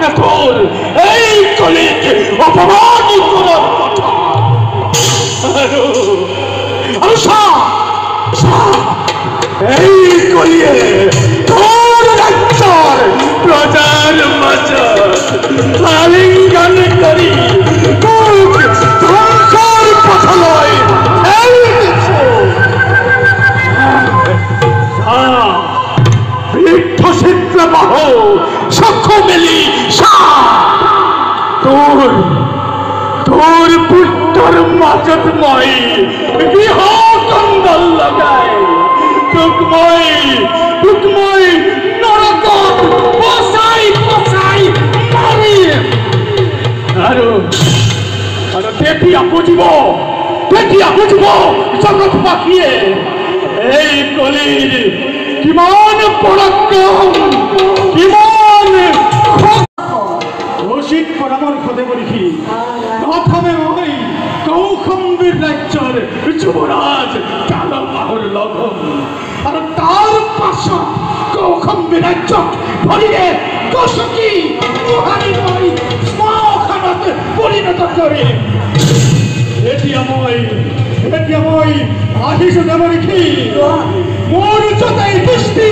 না তোর এই কলিকে অপমান করার কথা। এই কলিয়ে তোর রাজ্যর প্রজার মাঝে আলিঙ্গন করি ধ্বংসর পথলয় বৃদ্ধ সক্ষ মেলি তোর তোর পুত্তর মাজতময় গৃহ কন্দল লাগায় টুকময় টুকময় নরকত পচাই পচাই মারি আৰু তেতিয়া বুজিব জগতবাসীয়ে এই কলিৰ কিমান পৰাক্ৰম কিমান উচিত পৰামৰ্শ দেব দেখি প্ৰথমে মই কৌশম্বীৰ ৰাজ্যৰ যুৱৰাজ কালমাহৰ লগন আৰু তাৰ পাছত কৌশম্বী ৰাজ্যক ভৰিৰে গছকি গোহালি মই শ্মশানত পৰিণত কৰি এতিয়া মই আহিছো দেৱ দেখি মোৰ য'তেই দৃষ্টি